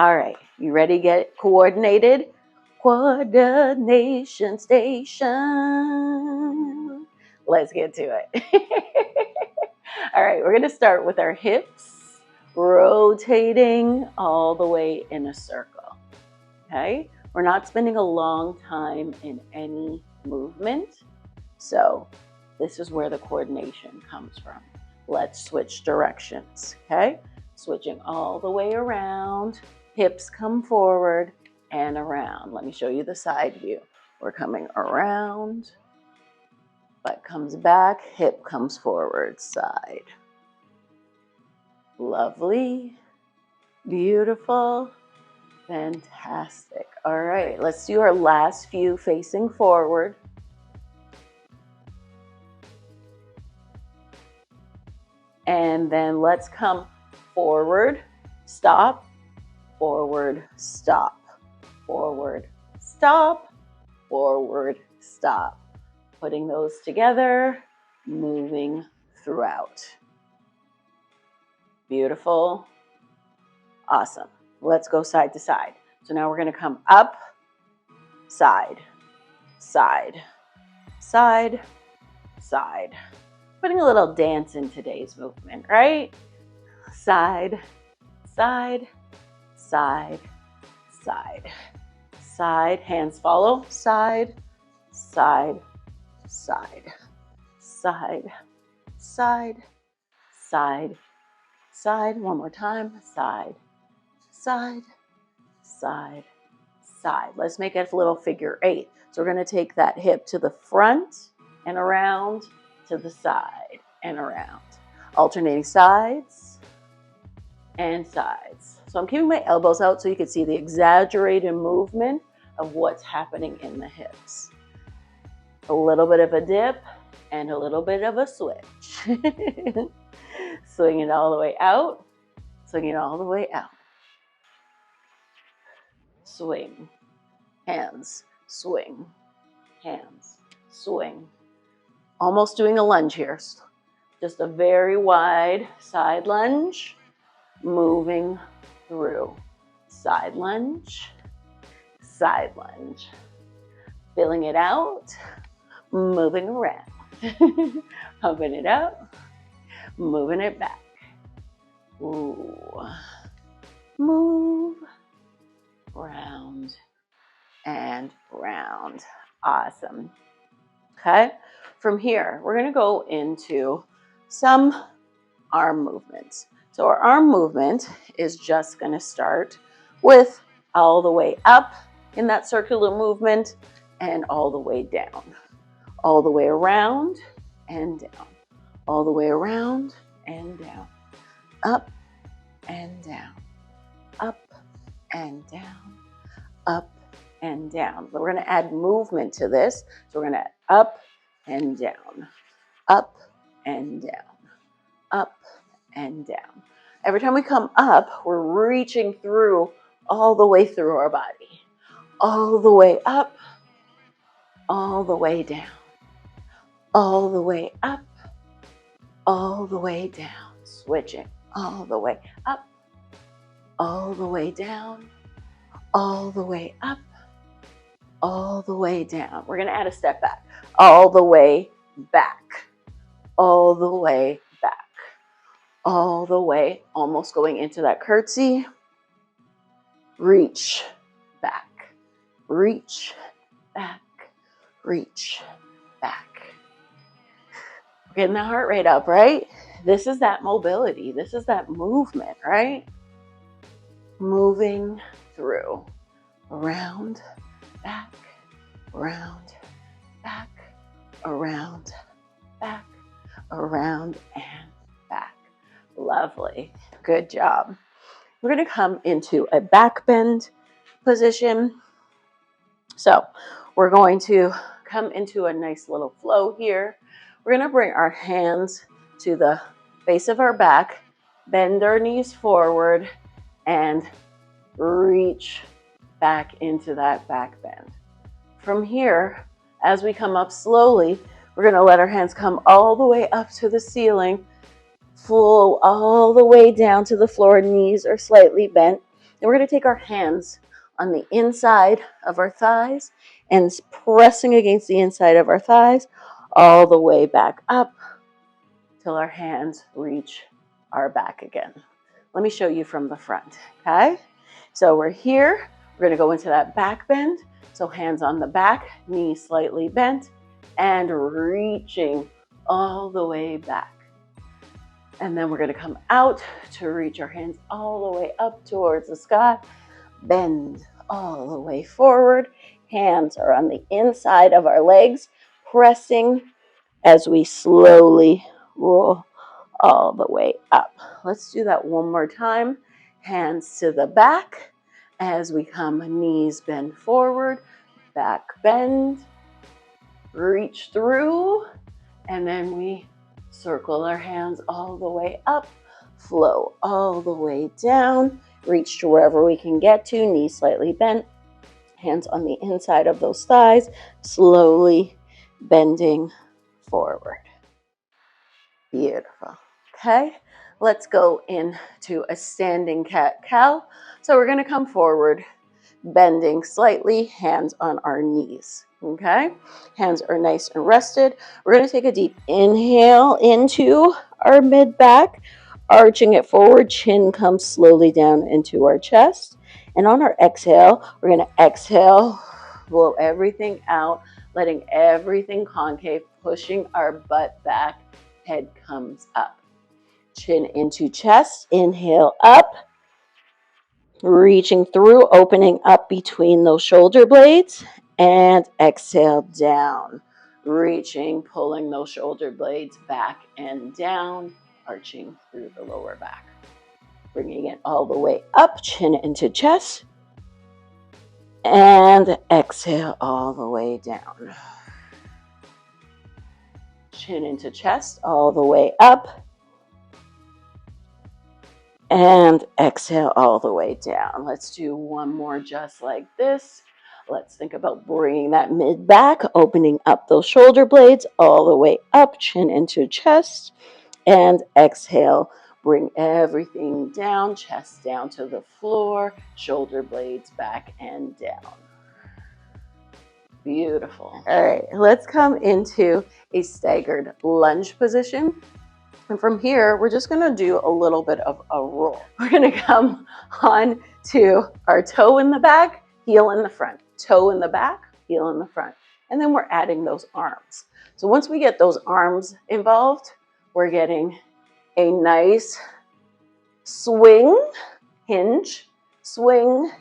All right, you ready to get coordinated? Coordination station. Let's get to it. All right, we're going to start with our hips, rotating all the way in a circle. Okay, we're not spending a long time in any movement. So this is where the coordination comes from. Let's switch directions. Okay, switching all the way around. Hips come forward and around. Let me show you the side view. We're coming around, butt comes back, hip comes forward, side. Lovely, beautiful, fantastic. All right, let's do our last few facing forward. And then let's come forward, stop, forward, stop, forward, stop, forward, stop. Putting those together, moving throughout. Beautiful. Awesome. Let's go side to side. So now we're going to come up, side, side, side, side. Putting a little dance in today's movement, right? Side, side, side, side, side. Hands follow. Side, side, side, side, side, side, side. One more time. Side, side, side, side. Let's make it a little figure 8. So we're going to take that hip to the front and around, to the side and around. Alternating sides and sides. So I'm keeping my elbows out so you can see the exaggerated movement of what's happening in the hips. A little bit of a dip and a little bit of a switch. Swing it all the way out. Swing it all the way out. Swing. Hands. Swing. Hands. Swing. Almost doing a lunge here. Just a very wide side lunge. Moving through. Side lunge. Side lunge. Filling it out. Moving around. Pumping it up. Moving it back. Ooh. Move. Round and round. Awesome. Okay. From here, we're going to go into some arm movements. So our arm movement is just going to start with all the way up in that circular movement and all the way down. All the way around and down. All the way around and down. Up and down. Up and down. Up and down. But we're going to add movement to this. So we're going to up and down, up and down, up and down. Every time we come up, we're reaching through all the way through our body. All the way up, all the way down, all the way up, all the way down. Switching all the way up, all the way down, all the way up, all the way down. We're going to add a step back. All the way back, all the way back, all the way, almost going into that curtsy. Reach back, reach back, reach back. We're getting the heart rate up, right? This is that mobility. This is that movement, right? Moving through, around, back, around, back, around, back, around, and back. Lovely. Good job. We're going to come into a back bend position. So we're going to come into a nice little flow here. We're going to bring our hands to the base of our back, bend our knees forward, and reach back into that back bend. From here, as we come up slowly, we're going to let our hands come all the way up to the ceiling, flow all the way down to the floor, knees are slightly bent, Then we're going to take our hands on the inside of our thighs and pressing against the inside of our thighs all the way back up till our hands reach our back again. Let me show you from the front, okay? So we're here. We're going to go into that back bend. So hands on the back, knees slightly bent, and reaching all the way back. And then we're going to come out to reach our hands all the way up towards the sky. Bend all the way forward. Hands are on the inside of our legs, pressing as we slowly roll all the way up. Let's do that one more time. Hands to the back as we come, knees bend forward, back bend, reach through, and then we circle our hands all the way up, flow all the way down, reach to wherever we can get to, knees slightly bent, hands on the inside of those thighs, slowly bending forward. Beautiful. Okay, let's go into a standing cat-cow. So we're going to come forward, bending slightly, hands on our knees. Okay, hands are nice and rested. We're going to take a deep inhale into our mid-back, arching it forward, chin comes slowly down into our chest. And on our exhale, we're going to exhale, blow everything out, letting everything concave, pushing our butt back, head comes up. Chin into chest, inhale up, reaching through, opening up between those shoulder blades, and exhale down, reaching, pulling those shoulder blades back and down, arching through the lower back. Bringing it all the way up, chin into chest, and exhale all the way down. Chin into chest, all the way up, and exhale all the way down. Let's do one more just like this. Let's think about bringing that mid back, opening up those shoulder blades all the way up, chin into chest, and exhale. Bring everything down, chest down to the floor, shoulder blades back and down. Beautiful. All right, let's come into a staggered lunge position. And from here, we're just going to do a little bit of a roll. We're going to come on to our toe in the back, heel in the front. Toe in the back, heel in the front. And then we're adding those arms. So once we get those arms involved, we're getting a nice swing, hinge, swing,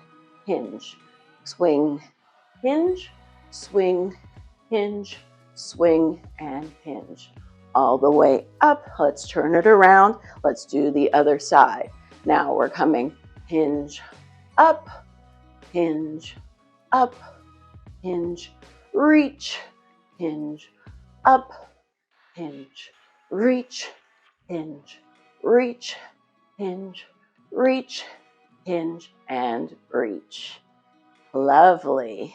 hinge, swing, hinge, swing, hinge, swing, and hinge. All the way up. Let's turn it around. Let's do the other side. Now we're coming hinge, up, hinge, up, hinge, reach, hinge, up, hinge, reach, hinge, reach, hinge, reach, hinge, and reach. Lovely.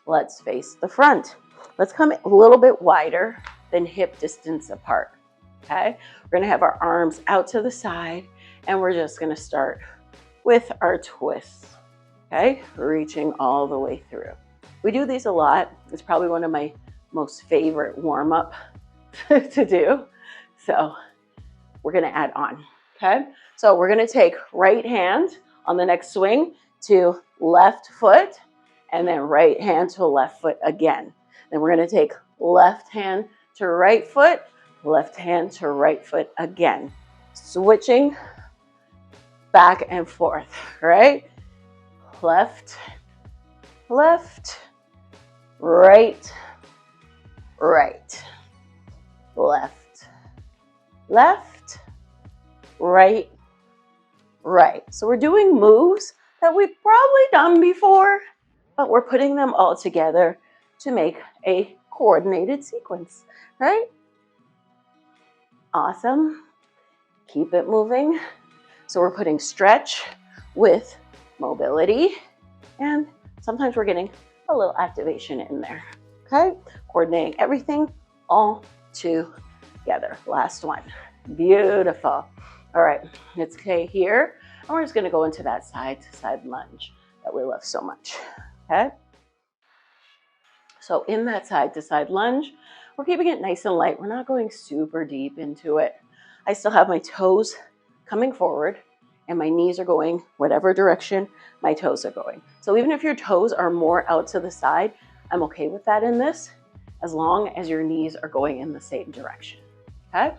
Let's face the front. Let's come a little bit wider than hip distance apart. Okay, we're going to have our arms out to the side, and we're just going to start with our twists. Okay, reaching all the way through. We do these a lot. It's probably one of my most favorite warm-up to do. So we're going to add on. Okay, so we're going to take right hand on the next swing to left foot, and then right hand to left foot again. Then we're going to take left hand to right foot, left hand to right foot again. Switching back and forth, right? Left, left, right, right, left, left, right, right. So we're doing moves that we've probably done before, but we're putting them all together to make a coordinated sequence, right? Awesome. Keep it moving. So we're putting stretch with mobility, and sometimes we're getting a little activation in there, okay? Coordinating everything all together. Last one. Beautiful. All right, let's stay here. And we're just gonna go into that side to side lunge that we love so much, okay? So in that side to side lunge, we're keeping it nice and light. We're not going super deep into it. I still have my toes coming forward and my knees are going whatever direction my toes are going. So even if your toes are more out to the side, I'm okay with that in this, as long as your knees are going in the same direction, okay?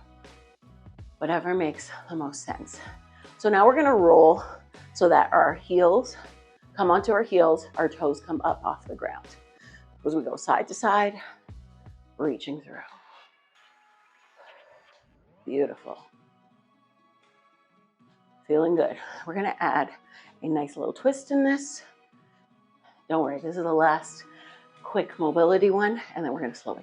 Whatever makes the most sense. So now we're gonna roll so that our heels come onto our heels, our toes come up off the ground. As we go side to side, reaching through. Beautiful. Feeling good. We're gonna add a nice little twist in this. Don't worry, this is the last quick mobility one, and then we're gonna slow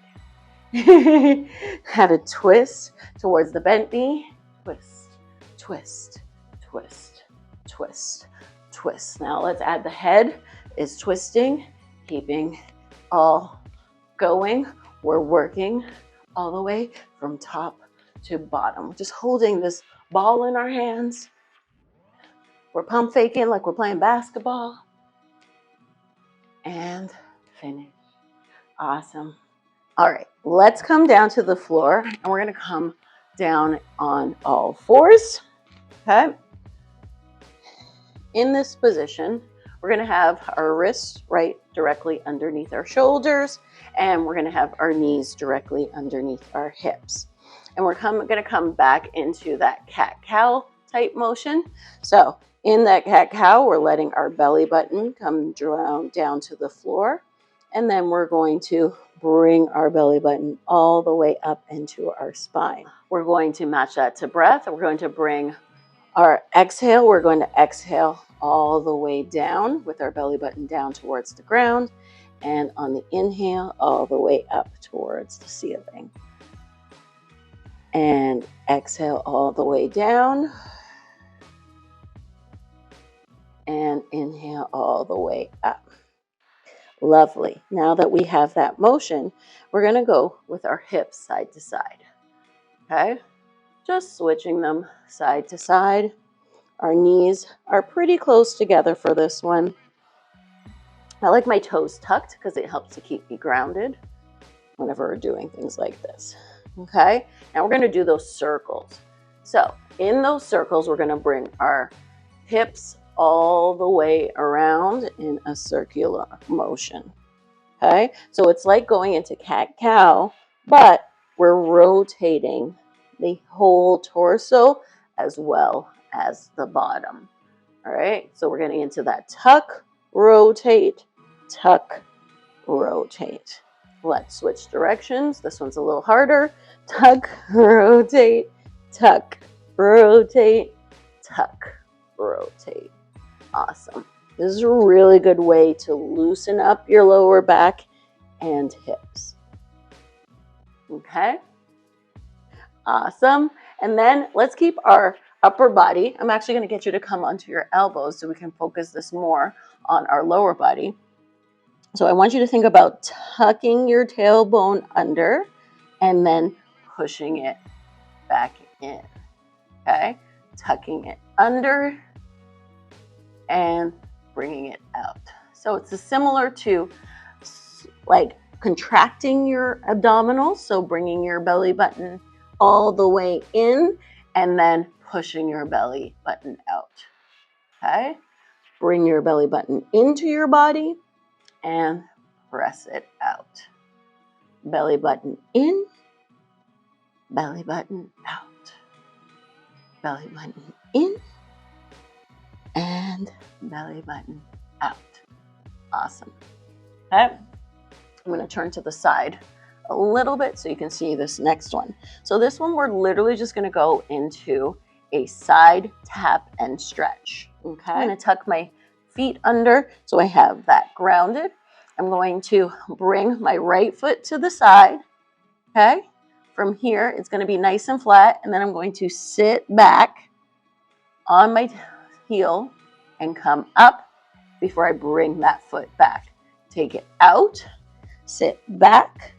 it down. Have a twist towards the bent knee. Twist, twist, twist, twist, twist. Now let's add the head is twisting, keeping all going. We're working all the way from top to bottom. Just holding this ball in our hands. We're pump faking like we're playing basketball. And finish. Awesome. All right, let's come down to the floor and we're gonna come down on all fours, okay? In this position, we're gonna have our wrists right directly underneath our shoulders, and we're gonna have our knees directly underneath our hips. And we're gonna come back into that cat-cow type motion. So in that cat-cow, we're letting our belly button come down to the floor. And then we're going to bring our belly button all the way up into our spine. We're going to match that to breath. We're going to bring our exhale. We're going to exhale all the way down with our belly button down towards the ground. And on the inhale, all the way up towards the ceiling. And exhale all the way down. And inhale all the way up. Lovely. Now that we have that motion, we're going to go with our hips side to side. Okay? Just switching them side to side. Our knees are pretty close together for this one. I like my toes tucked because it helps to keep me grounded whenever we're doing things like this. Okay? Now we're going to do those circles. So in those circles, we're going to bring our hips all the way around in a circular motion. Okay, so it's like going into cat-cow, but we're rotating the whole torso as well as the bottom. All right, so we're getting into that tuck, rotate, tuck, rotate. Let's switch directions. This one's a little harder. Tuck, rotate, tuck, rotate, tuck, rotate. Awesome. This is a really good way to loosen up your lower back and hips. Okay? Awesome. And then let's keep our upper body. I'm actually going to get you to come onto your elbows so we can focus this more on our lower body. So I want you to think about tucking your tailbone under and then pushing it back in. Okay? Tucking it under and bringing it out. So it's similar to like contracting your abdominals. So bringing your belly button all the way in and then pushing your belly button out. Okay? Bring your belly button into your body and press it out. Belly button in, belly button out. Belly button in, and belly button out. Awesome. Okay. I'm going to turn to the side a little bit so you can see this next one. So this one, we're literally just going to go into a side tap and stretch. Okay. I'm going to tuck my feet under so I have that grounded. I'm going to bring my right foot to the side. Okay. From here, it's going to be nice and flat. And then I'm going to sit back on my heel and come up before I bring that foot back. Take it out, sit back,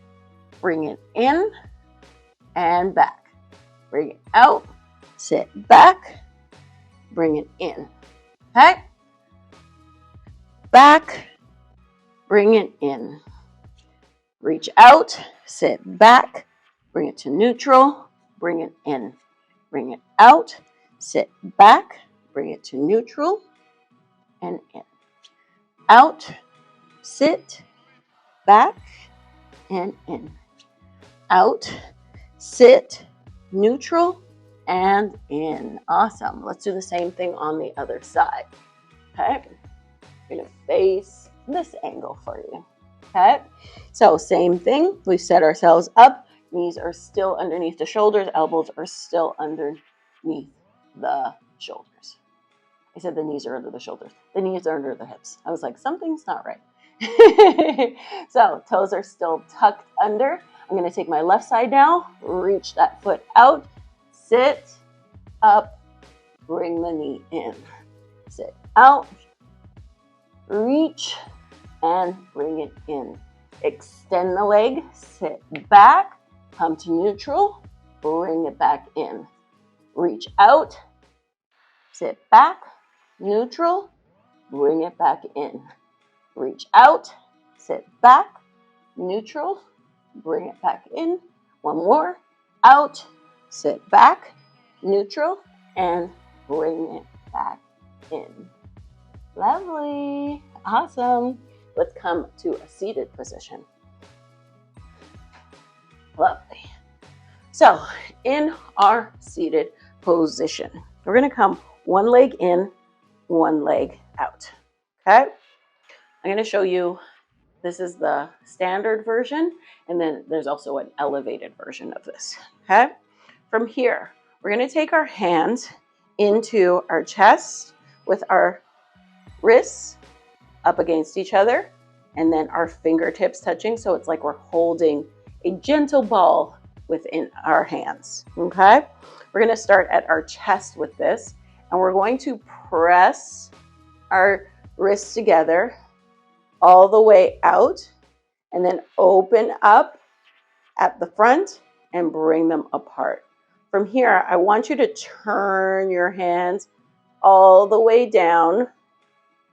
bring it in and back. Bring it out, sit back bring it in. Okay? Back, bring it in. Reach out, sit back, bring it to neutral, bring it in. Bring it out, sit back, bring it to neutral, and in. Out, sit, back, and in. Out, sit, neutral, and in. Awesome. Let's do the same thing on the other side. Okay? We're going to face this angle for you. Okay? So same thing. We set ourselves up. Knees are still underneath the shoulders. Elbows are still underneath the shoulders. I said the knees are under the shoulders. The knees are under the hips. I was like, something's not right. So toes are still tucked under. I'm going to take my left side now. Reach that foot out. Sit up. Bring the knee in. Sit out. Reach and bring it in. Extend the leg. Sit back. Come to neutral. Bring it back in. Reach out. Sit back. Neutral. Bring it back in. Reach out. Sit back. Neutral. Bring it back in. One more. Out. Sit back. Neutral. And bring it back in. Lovely. Awesome. Let's come to a seated position. Lovely. So in our seated position, we're going to come one leg in, one leg out. Okay? I'm going to show you, this is the standard version, and then there's also an elevated version of this. Okay? From here, we're going to take our hands into our chest with our wrists up against each other, and then our fingertips touching, so it's like we're holding a gentle ball within our hands. Okay? We're going to start at our chest with this, and we're going to press our wrists together all the way out, and then open up at the front and bring them apart. From here, I want you to turn your hands all the way down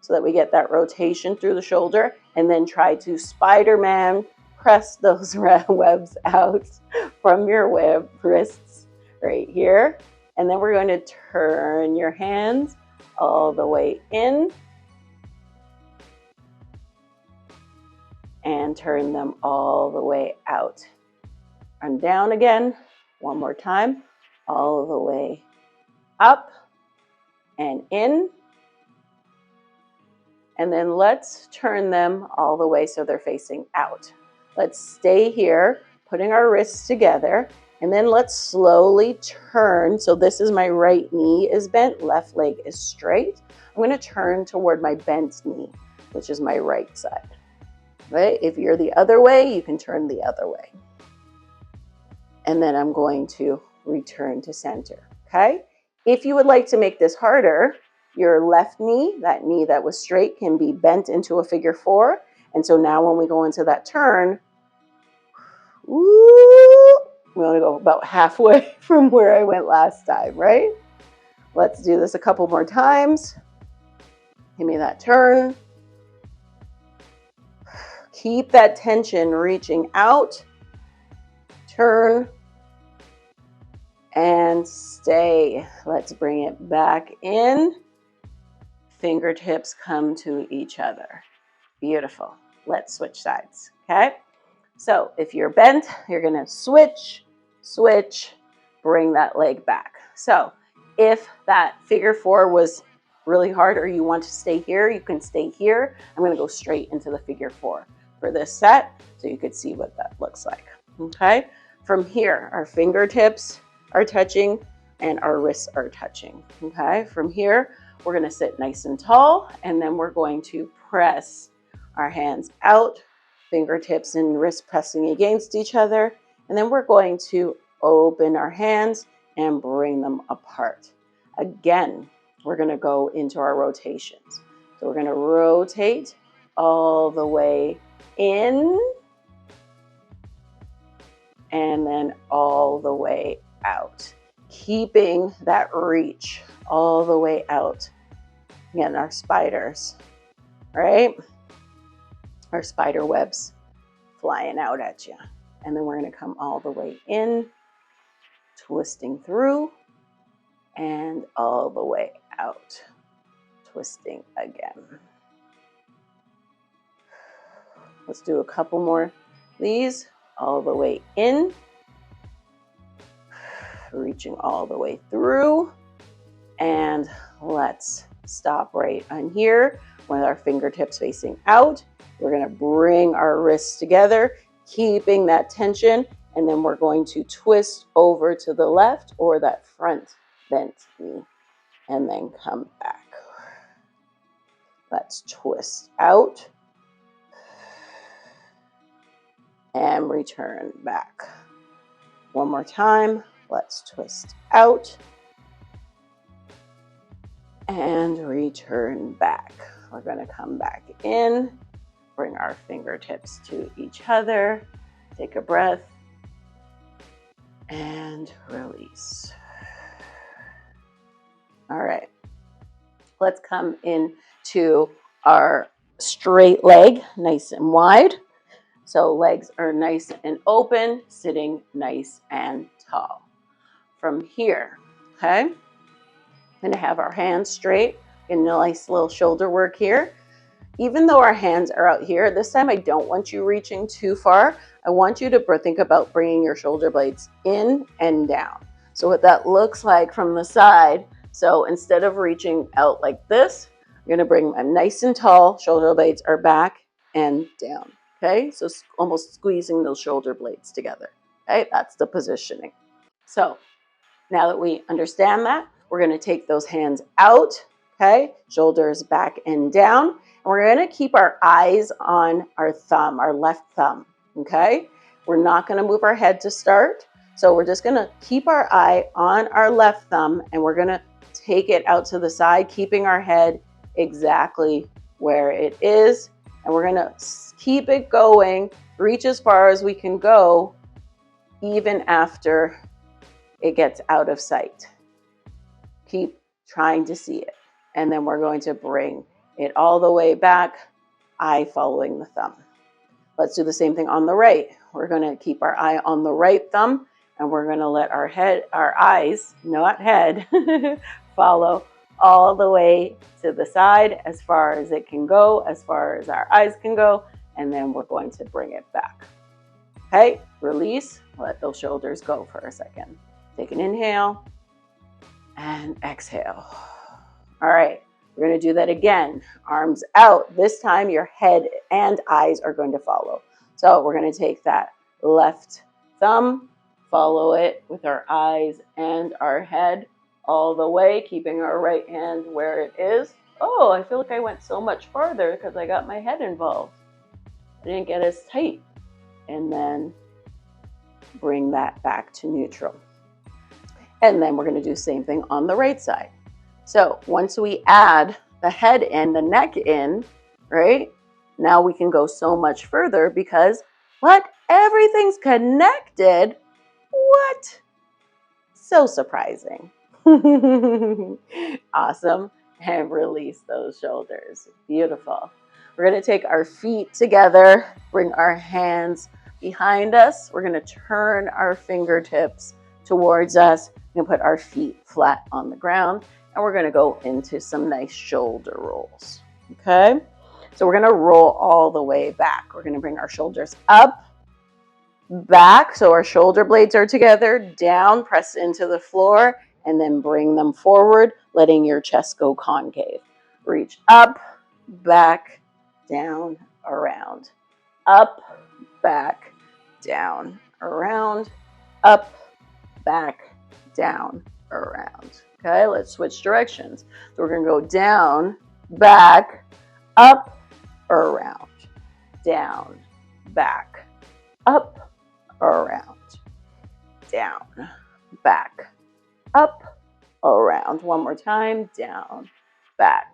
so that we get that rotation through the shoulder, and then try to Spider-Man press those webs out from your wrists right here. And then we're going to turn your hands all the way in and turn them all the way out. And down again, one more time, all the way up and in. And then let's turn them all the way so they're facing out. Let's stay here, putting our wrists together, and then let's slowly turn. So this is my right knee is bent, left leg is straight. I'm going to turn toward my bent knee, which is my right side. Right? If you're the other way, you can turn the other way. And then I'm going to return to center. Okay? If you would like to make this harder, your left knee, that knee that was straight, can be bent into a figure four. And so now when we go into that turn, we want to go about halfway from where I went last time, right? Let's do this a couple more times. Give me that turn. Keep that tension reaching out. Turn. And stay. Let's bring it back in. Fingertips come to each other. Beautiful. Let's switch sides, okay? So if you're bent, you're gonna switch, bring that leg back. So if that figure four was really hard or you want to stay here, you can stay here. I'm gonna go straight into the figure four for this set so you could see what that looks like, okay? From here, our fingertips are touching and our wrists are touching, okay? From here, we're gonna sit nice and tall, and then we're going to press our hands out, fingertips and wrists pressing against each other, and then we're going to open our hands and bring them apart. Again, we're gonna go into our rotations. So we're gonna rotate all the way in, and then all the way out, keeping that reach all the way out. Again, our spiders, right? Our spider webs flying out at you. And then we're going to come all the way in, twisting through, and all the way out, twisting again. Let's do a couple more of these, all the way in, reaching all the way through, and let's stop right on here with our fingertips facing out. We're going to bring our wrists together, keeping that tension, and then we're going to twist over to the left or that front bent knee, and then come back. Let's twist out and return back. One more time. Let's twist out and return back. We're going to come back in, bring our fingertips to each other, take a breath, and release. All right, let's come into our straight leg, nice and wide. So legs are nice and open, sitting nice and tall. From here, okay, I'm going to have our hands straight, get a nice little shoulder work here. Even though our hands are out here, this time I don't want you reaching too far. I want you to think about bringing your shoulder blades in and down. So what that looks like from the side, so instead of reaching out like this, I'm going to bring them nice and tall. Shoulder blades are back and down. Okay, so almost squeezing those shoulder blades together. Okay, that's the positioning. So now that we understand that, we're going to take those hands out. Okay, shoulders back and down. And we're going to keep our eyes on our thumb, our left thumb. Okay, we're not going to move our head to start. So we're just going to keep our eye on our left thumb, and we're going to take it out to the side, keeping our head exactly where it is. And we're going to keep it going, reach as far as we can go, even after it gets out of sight. Keep trying to see it. And then we're going to bring it all the way back, eye following the thumb. Let's do the same thing on the right. We're going to keep our eye on the right thumb, and we're going to let our eyes, not head, follow all the way to the side as far as it can go, as far as our eyes can go, and then we're going to bring it back. Okay, release, let those shoulders go for a second. Take an inhale and exhale. All right, we're going to do that again. Arms out. This time your head and eyes are going to follow. So we're going to take that left thumb, follow it with our eyes and our head all the way, keeping our right hand where it is. Oh, I feel like I went so much farther because I got my head involved. I didn't get as tight. And then bring that back to neutral. And then we're going to do the same thing on the right side. So once we add the head in, the neck in, right? Now we can go so much further because what? Everything's connected. What? So surprising. Awesome. And release those shoulders. Beautiful. We're going to take our feet together, bring our hands behind us. We're going to turn our fingertips towards us. We're going to put our feet flat on the ground, and we're going to go into some nice shoulder rolls. Okay? So we're going to roll all the way back. We're going to bring our shoulders up, back, so our shoulder blades are together, down, press into the floor, and then bring them forward, letting your chest go concave. Reach up, back, down, around. Up, back, down, around. Up, back, down, around. Okay, let's switch directions. So we're going to go down, back, up, around. Down, back, up, around. Down, back, up, around. One more time. Down, back,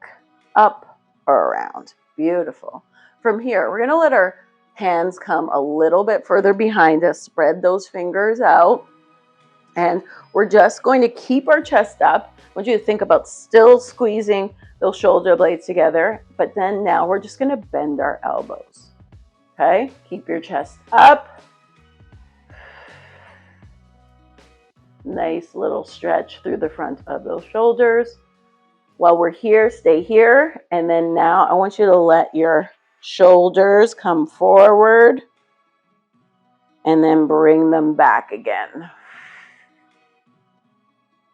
up, around. Beautiful. From here, we're going to let our hands come a little bit further behind us. Spread those fingers out. And we're just going to keep our chest up. I want you to think about still squeezing those shoulder blades together, but then now we're just going to bend our elbows. Okay, keep your chest up. Nice little stretch through the front of those shoulders. While we're here, stay here. And then now I want you to let your shoulders come forward and then bring them back again.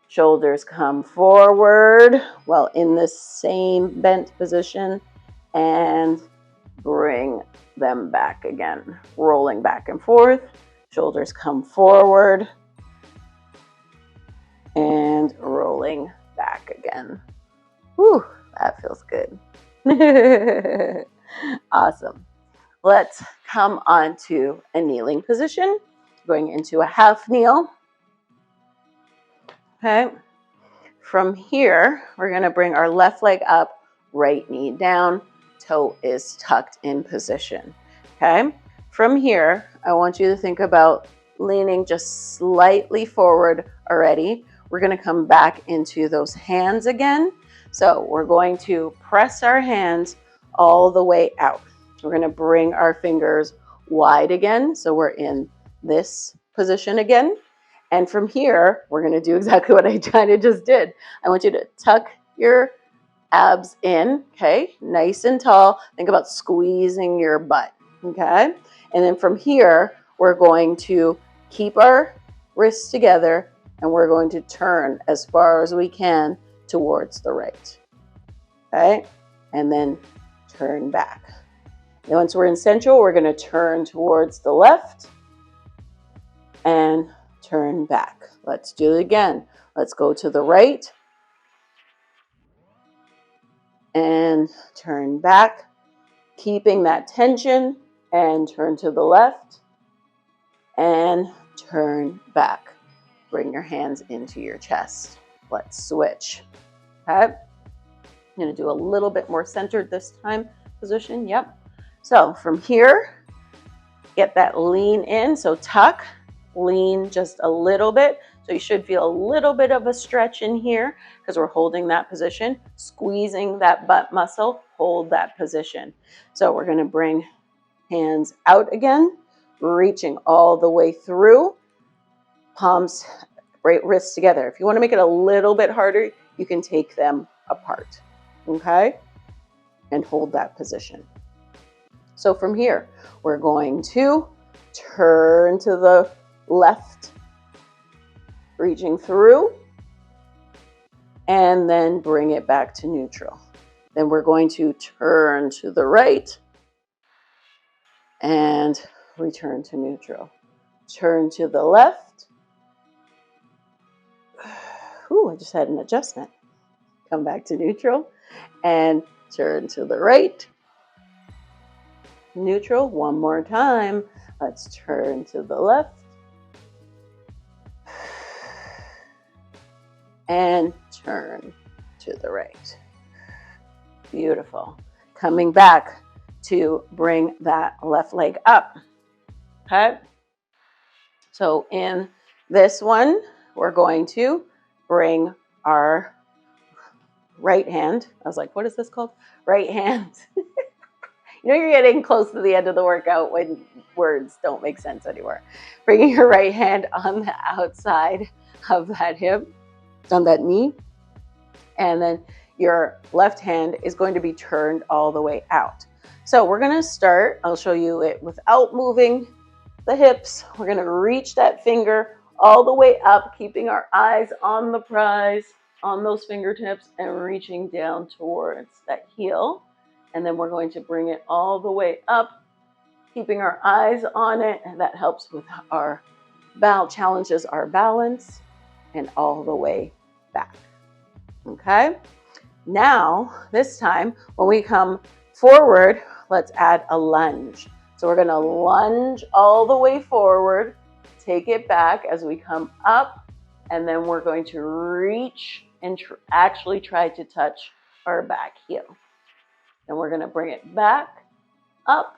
Shoulders come forward while in this same bent position and bring them back again. Rolling back and forth. Shoulders come forward and rolling back again. Whew, that feels good. Awesome. Let's come on to a kneeling position. Going into a half kneel. Okay. From here, we're going to bring our left leg up, right knee down, toe is tucked in position. Okay. From here, I want you to think about leaning just slightly forward already. We're going to come back into those hands again. So we're going to press our hands all the way out. We're going to bring our fingers wide again. So we're in this position again. And from here, we're going to do exactly what I kind of just did. I want you to tuck your abs in, okay? Nice and tall. Think about squeezing your butt, okay? And then from here, we're going to keep our wrists together and we're going to turn as far as we can towards the right, okay? And then turn back. And once we're in central, we're going to turn towards the left and turn back. Let's do it again. Let's go to the right and turn back, keeping that tension, and turn to the left and turn back. Bring your hands into your chest. Let's switch. Okay. I'm going to do a little bit more centered this time position. Yep. So from here, get that lean in. So tuck, lean just a little bit. So you should feel a little bit of a stretch in here because we're holding that position, squeezing that butt muscle, hold that position. So we're going to bring hands out again, reaching all the way through, palms, right wrists together. If you want to make it a little bit harder, you can take them apart, okay? And hold that position. So from here, we're going to turn to the left, reaching through, and then bring it back to neutral. Then we're going to turn to the right and return to neutral. Turn to the left. Ooh, I just had an adjustment. Come back to neutral and turn to the right. Neutral, one more time. Let's turn to the left. And turn to the right. Beautiful. Coming back to bring that left leg up. Okay. So in this one, we're going to bring our right hand. I was like, what is this called? Right hand. You know you're getting close to the end of the workout when words don't make sense anymore. Bringing your right hand on the outside of that hip, on that knee, and then your left hand is going to be turned all the way out. So we're going to start, I'll show you it without moving the hips. We're going to reach that finger all the way up, keeping our eyes on the prize, on those fingertips, and reaching down towards that heel. And then we're going to bring it all the way up, keeping our eyes on it, and that helps with our challenges our balance, and all the way back. Okay? Now, this time, when we come forward, let's add a lunge. So we're going to lunge all the way forward, take it back as we come up, and then we're going to reach and actually try to touch our back heel. And we're going to bring it back up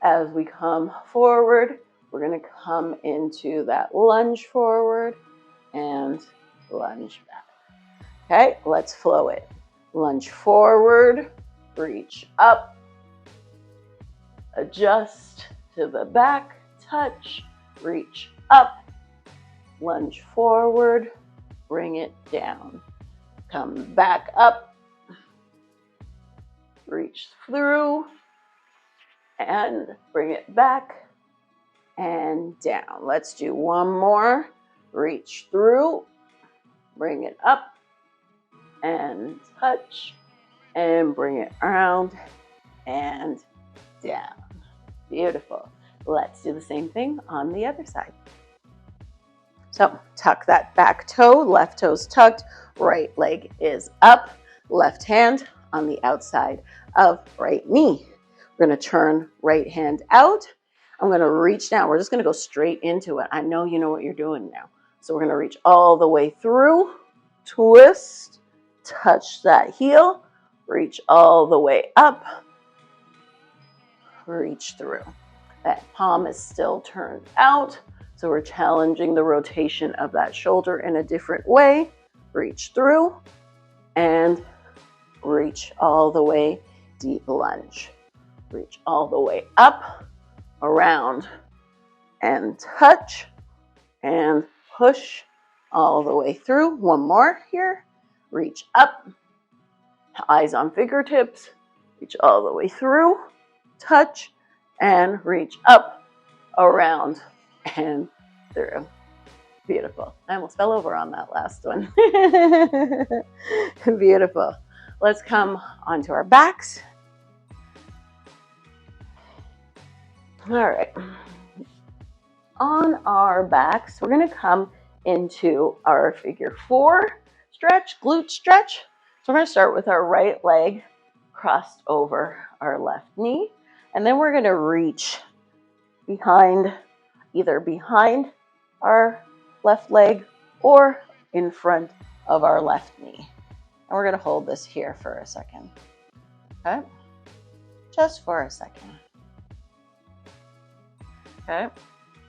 as we come forward, we're going to come into that lunge forward and lunge back. Okay, let's flow it. Lunge forward, reach up, adjust to the back, touch, reach up, lunge forward, bring it down. Come back up, reach through, and bring it back and down. Let's do one more. Reach through, bring it up, and touch, and bring it around and down. Beautiful. Let's do the same thing on the other side. So tuck that back toe, left toe's tucked, right leg is up, left hand on the outside of right knee. We're going to turn right hand out. I'm going to reach down. We're just going to go straight into it. I know you know what you're doing now. So we're going to reach all the way through, twist, touch that heel, reach all the way up, reach through. That palm is still turned out, so we're challenging the rotation of that shoulder in a different way. Reach through and reach all the way, deep lunge. Reach all the way up, around, and touch, and push all the way through. One more here. Reach up, eyes on fingertips, reach all the way through, touch, and reach up, around, and through. Beautiful. I almost fell over on that last one. Beautiful. Let's come onto our backs. All right. On our backs, we're going to come into our figure 4 stretch, glute stretch. So we're going to start with our right leg crossed over our left knee. And then we're going to reach behind, either behind our left leg or in front of our left knee. And we're going to hold this here for a second. Okay? Just for a second. Okay?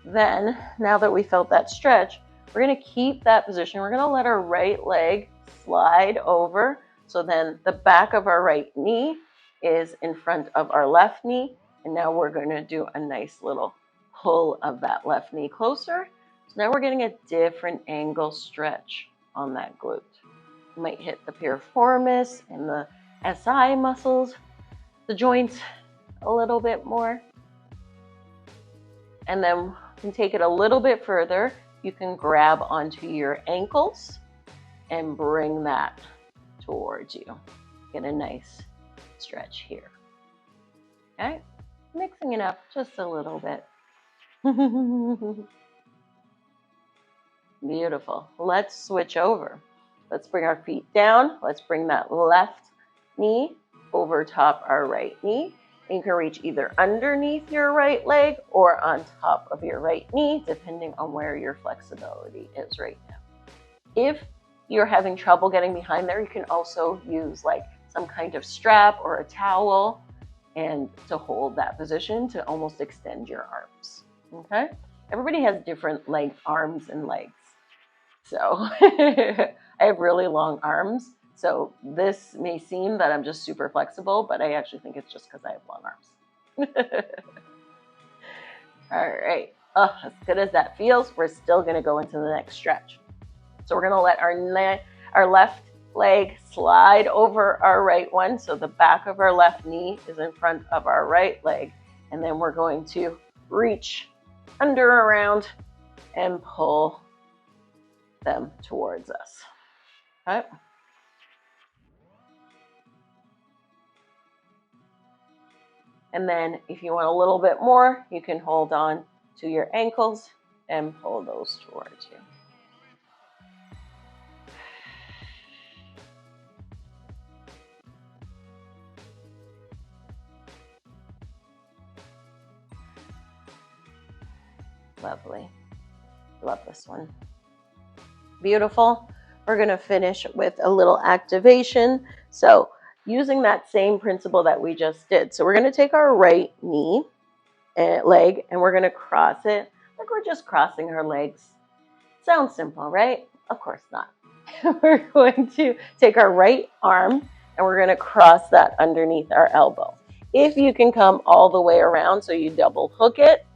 Then, now that we felt that stretch, we're going to keep that position. We're going to let our right leg slide over. So then the back of our right knee is in front of our left knee. And now we're going to do a nice little pull of that left knee closer. So now we're getting a different angle stretch on that glute. You might hit the piriformis and the SI muscles, the joints a little bit more. And then you can take it a little bit further. You can grab onto your ankles and bring that towards you. Get a nice stretch here. Okay? Mixing it up just a little bit. Beautiful. Let's switch over. Let's bring our feet down. Let's bring that left knee over top our right knee. And you can reach either underneath your right leg or on top of your right knee, depending on where your flexibility is right now. If you're having trouble getting behind there, you can also use like some kind of strap or a towel and to hold that position to almost extend your arms. Okay? Everybody has different length arms and legs. So I have really long arms. So this may seem that I'm just super flexible, but I actually think it's just because I have long arms. All right. Oh, as good as that feels, we're still going to go into the next stretch. So we're going to let our left leg slide over our right one. So the back of our left knee is in front of our right leg. And then we're going to reach under, around, and pull them towards us. Okay. And then if you want a little bit more, you can hold on to your ankles and pull those towards you. Lovely. Love this one. Beautiful. We're going to finish with a little activation. So using that same principle that we just did. So we're going to take our right knee, leg, and we're going to cross it like we're just crossing our legs. Sounds simple, right? Of course not. We're going to take our right arm and we're going to cross that underneath our elbow. If you can come all the way around so you double hook it,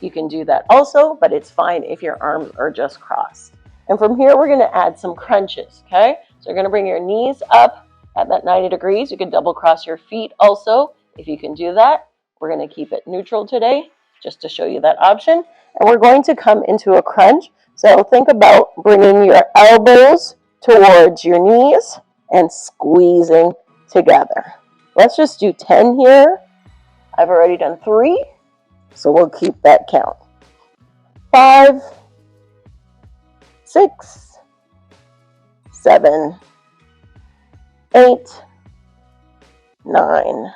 you can do that also, but it's fine if your arms are just crossed. And from here, we're going to add some crunches, okay? So you're going to bring your knees up at that 90 degrees. You can double cross your feet also if you can do that. We're going to keep it neutral today just to show you that option. And we're going to come into a crunch. So think about bringing your elbows towards your knees and squeezing together. Let's just do 10 here. I've already done 3, so we'll keep that count. 5, 6, 7, 8, 9,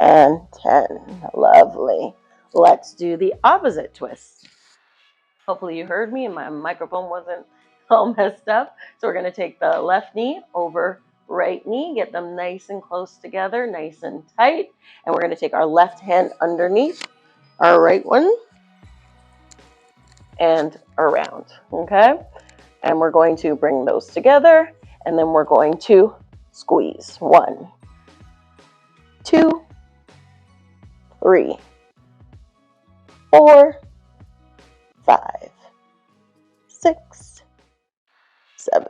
and 10. Lovely. Let's do the opposite twist. Hopefully you heard me and my microphone wasn't all messed up. So we're going to take the left knee over right knee, get them nice and close together, nice and tight. And we're going to take our left hand underneath our right one and around, okay? And we're going to bring those together, and then we're going to squeeze. 1, 2, 3, 4, 5, 6, 7,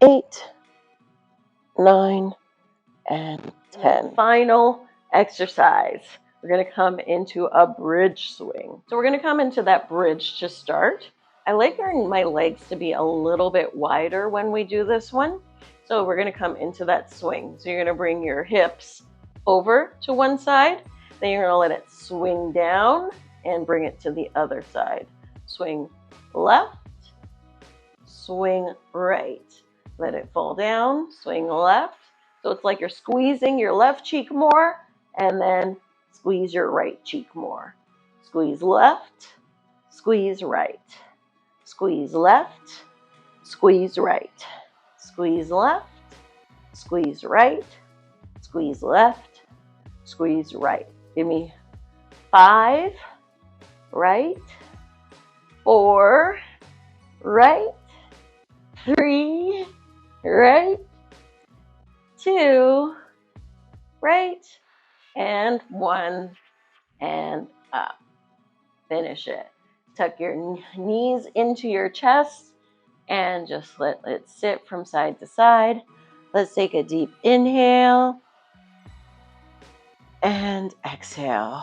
8, 9, and 10. Final exercise. We're going to come into a bridge swing. So we're going to come into that bridge to start. I like my legs to be a little bit wider when we do this one. So we're going to come into that swing. So you're going to bring your hips over to one side. Then you're going to let it swing down and bring it to the other side. Swing left, swing right. Let it fall down, swing left. So it's like you're squeezing your left cheek more and then squeeze your right cheek more. Squeeze left, squeeze right. Squeeze left, squeeze right. Squeeze left, squeeze right. Squeeze left, squeeze right. Give me 5, right, 4, right, 3, right, 2, right, and 1, and up. Finish it. Tuck your knees into your chest and just let it sit from side to side. Let's take a deep inhale and exhale.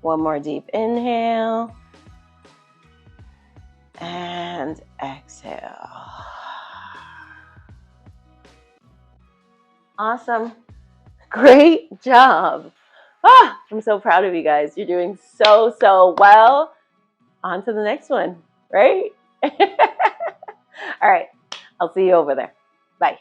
One more deep inhale and exhale. Awesome. Great job. I'm so proud of you guys. You're doing so, so well. On to the next one, right? All right. I'll see you over there. Bye.